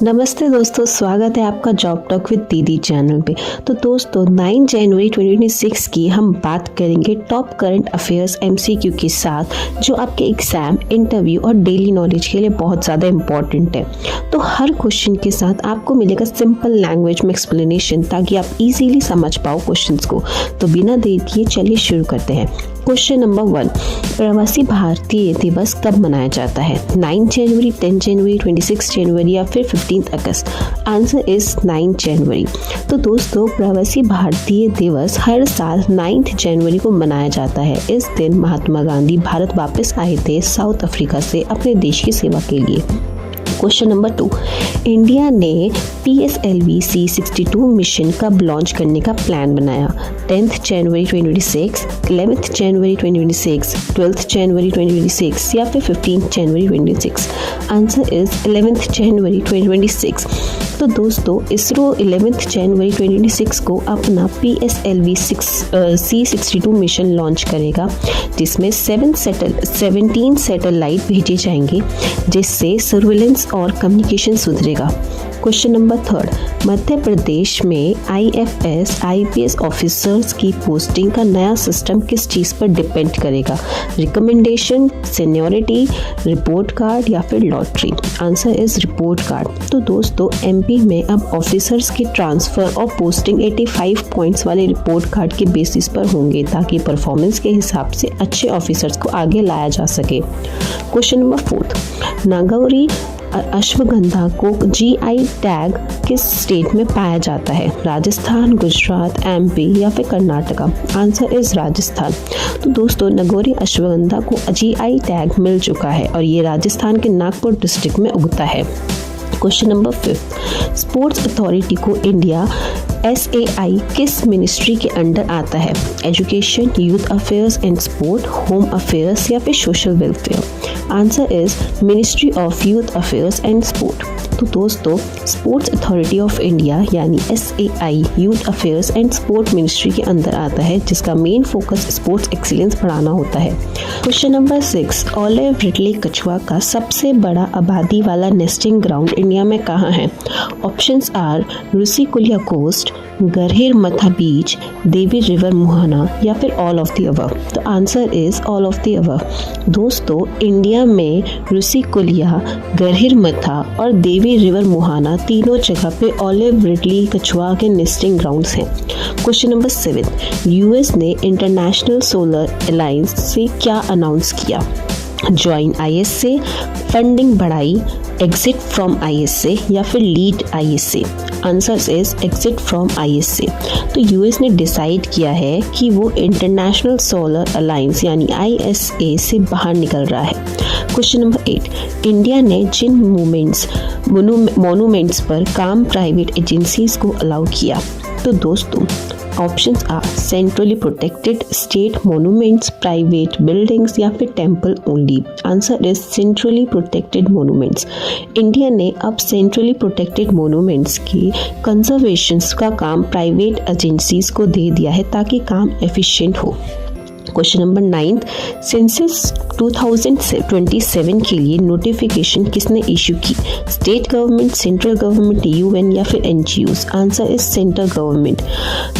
नमस्ते दोस्तों, स्वागत है आपका जॉब टॉक विद दीदी चैनल पे। तो दोस्तों 9 जनवरी 2026 की हम बात करेंगे टॉप करंट अफेयर्स एमसीक्यू के साथ, जो आपके एग्जाम, इंटरव्यू और डेली नॉलेज के लिए बहुत ज़्यादा इम्पॉर्टेंट है। तो हर क्वेश्चन के साथ आपको मिलेगा सिंपल लैंग्वेज में एक्सप्लेनेशन, ताकि आप इजीली समझ पाओ क्वेश्चंस को। तो बिना देर किए चलिए शुरू करते हैं। क्वेश्चन नंबर 1, प्रवासी भारतीय दिवस कब मनाया जाता है? 9 जनवरी, 10 जनवरी, 26 जनवरी या फिर 15 अगस्त? आंसर इज 9 जनवरी। तो दोस्तों प्रवासी भारतीय दिवस हर साल 9 जनवरी को मनाया जाता है। इस दिन महात्मा गांधी भारत वापस आए थे साउथ अफ्रीका से अपने देश की सेवा के लिए। क्वेश्चन नंबर 2, इंडिया ने PSLV C62 मिशन कब लॉन्च करने का प्लान बनाया? 10th जनवरी 2026, 11th जनवरी 2026, 12th जनवरी 2026 या फिर 15th January 2026? Answer is 11th जनवरी 2026। तो दोस्तों इसरो 11th जनवरी 2026 को अपना PSLV C62 मिशन लॉन्च करेगा, जिसमें 17 सैटेलाइट भेजे जाएंगे, जिससे सर्विलेंस और कम्युनिकेशन सुधरेगा। क्वेश्चन नंबर 3, मध्य प्रदेश में IFS IPS ऑफिसर्स की पोस्टिंग का नया सिस्टम किस चीज़ पर डिपेंड करेगा? रिकमेंडेशन, सीनियरिटी, रिपोर्ट कार्ड या फिर lottery? Answer is report card. तो दोस्तों MP में अब ऑफिसर्स की ट्रांसफ़र और पोस्टिंग 85 पॉइंट्स वाले रिपोर्ट कार्ड के बेसिस पर होंगे, ताकि परफॉर्मेंस के हिसाब से अच्छे ऑफिसर्स को आगे लाया जा सके। क्वेश्चन नंबर 4, नागौरी अश्वगंधा को GI टैग किस स्टेट में पाया जाता है? राजस्थान, गुजरात, MP या फिर कर्नाटका? Answer is Rajasthan. तो दोस्तों नागौरी अश्वगंधा को GI टैग मिल चुका है और ये राजस्थान के नागपुर डिस्ट्रिक्ट में उगता है। क्वेश्चन नंबर 5, स्पोर्ट्स अथॉरिटी को इंडिया SAI किस मिनिस्ट्री के अंडर आता है? Education, youth affairs and sport, home affairs या फिर social welfare? Answer is ministry of youth affairs and sport. तो दोस्तों स्पोर्ट्स अथॉरिटी ऑफ इंडिया यानी SAI youth affairs and sport ministry के अंदर आता है, जिसका मेन फोकस स्पोर्ट्स एक्सीलेंस बढ़ाना होता है। क्वेश्चन नंबर 6, ऑलिव रिडले कछुआ का सबसे बड़ा आबादी वाला नेस्टिंग ग्राउंड इंडिया में कहाँ है? ऑप्शंस आर ऋषिकुल्या कोस्ट, गरहिर मथा बीच, देवी रिवर मुहाना या फिर ऑल ऑफ द अबव? तो answer is all of the above. दोस्तों इंडिया में ऋषिकुल्या, गरहिर मथा और देवी रिवर मुहाना तीनों जगह पे ऑलिव रिडले कछुआ के नेस्टिंग ग्राउंड्स हैं। क्वेश्चन नंबर 7, US ने इंटरनेशनल सोलर अलायंस से क्या अनाउंस किया? ज्वाइन ISA, फंडिंग बढ़ाई, एग्जिट फ्रॉम ISA या फिर lead ISA? Answer is exit from ISA। तो US ने डिसाइड किया है कि वो इंटरनेशनल सोलर अलायंस यानी ISA से बाहर निकल रहा है। क्वेश्चन नंबर 8, इंडिया ने जिन मोनूमेंट्स पर काम प्राइवेट एजेंसीज को अलाउ किया? तो दोस्तों options are centrally protected state monuments, private buildings या फिर temple only? Answer is centrally protected monuments. India ने अब सेंट्रली प्रोटेक्टेड मोनूमेंट्स की कंजर्वेशन का काम प्राइवेट एजेंसीज को दे दिया है, ताकि काम एफिशिएंट हो। क्वेश्चन नंबर 9, सेंसस 2027 के लिए नोटिफिकेशन किसने इशू की? State government, central government, UN या फिर NGOs? Answer is central government.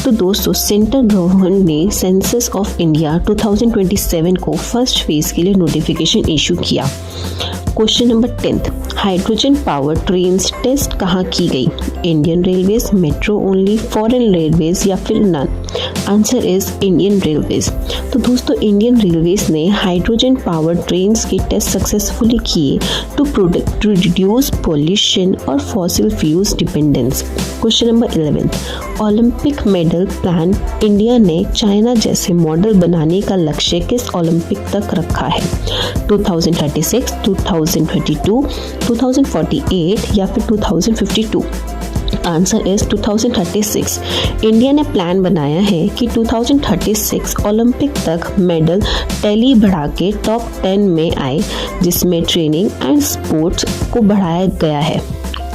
तो दोस्तों सेंट्रल गवर्नमेंट ने सेंसस ऑफ इंडिया 2027 को फर्स्ट फेज के लिए नोटिफिकेशन इशू किया। Question number 10, hydrogen power trains test कहाँ की गई? Indian railways, metro only, foreign railways या फिर none? Answer is Indian railways. तो दोस्तों इंडियन रेलवेज ने हाइड्रोजन पावर ट्रेन्स के टेस्ट सक्सेसफुली किए टू रिड्यूस पॉल्यूशन और fossil fuels dependence. Question number 11, Olympic medal plan India ने चाइना जैसे मॉडल बनाने का लक्ष्य किस ओलंपिक तक रखा है? 2036, 2032, 2048 या फिर 2052? Answer is 2036। इंडिया ने प्लान बनाया है कि 2036 ओलंपिक तक मेडल टैली बढ़ा के टॉप 10 में आए, जिसमें ट्रेनिंग एंड स्पोर्ट्स को बढ़ाया गया है।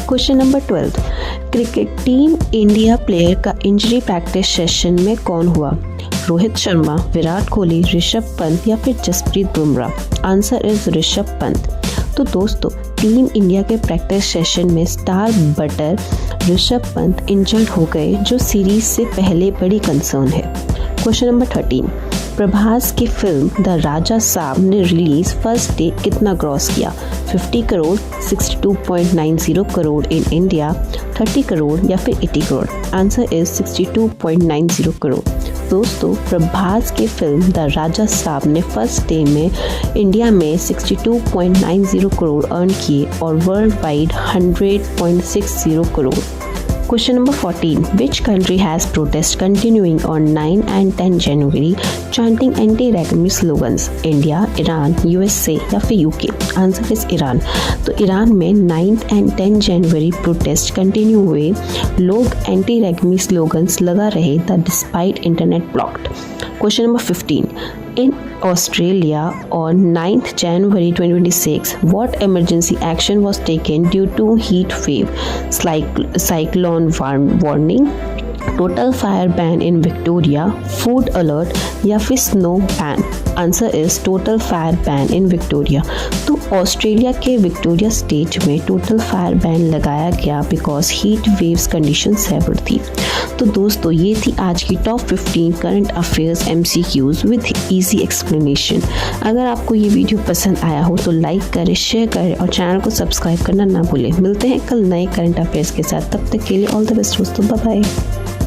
Question number 12, cricket team India player का इंजरी प्रैक्टिस सेशन में कौन हुआ? रोहित शर्मा, विराट कोहली, ऋषभ पंत या फिर जसप्रीत बुमराह? Answer is Rishabh Pant. तो दोस्तों टीम इंडिया के प्रैक्टिस सेशन में star batter Rishabh Pant injured हो गए, जो सीरीज से पहले बड़ी कंसर्न है। क्वेश्चन नंबर 13, प्रभास की फिल्म द राजा साहब ने रिलीज फर्स्ट डे कितना ग्रॉस किया? 50 करोड़, 62.90 करोड़ इन इंडिया, 30 करोड़ या फिर 80 करोड़? Answer is 62.90 crore. दोस्तों प्रभास की फिल्म द राजा साहब ने फर्स्ट डे में इंडिया में 62.90 करोड़ अर्न किए और world wide 100.60 crore. Question number 14. Which country has protests continuing on 9 and 10 January chanting anti-Reagan slogans? India, Iran, USA या फिर UK? Answer is Iran. तो ईरान में 9 and 10 जनवरी प्रोटेस्ट कंटिन्यू हुए, लोग एंटी रेगमी स्लोगन्स लगा रहे the despite internet blocked. Question number 15. In Australia on 9th January 2026, what emergency action was taken due to heat wave, cyclone warning, total fire ban in Victoria, food alert या फिर snow ban? Answer is total fire ban in Victoria. तो Australia के Victoria state में total fire ban लगाया गया because heat waves condition severe थी। तो दोस्तों ये थी आज की top 15 current affairs MCQs with easy explanation. अगर आपको ये वीडियो पसंद आया हो तो लाइक करें, शेयर करें और चैनल को सब्सक्राइब करना ना भूलें। मिलते हैं कल नए करंट अफेयर्स के साथ, तब तक के लिए ऑल द बेस्ट दोस्तों, बाय बाय।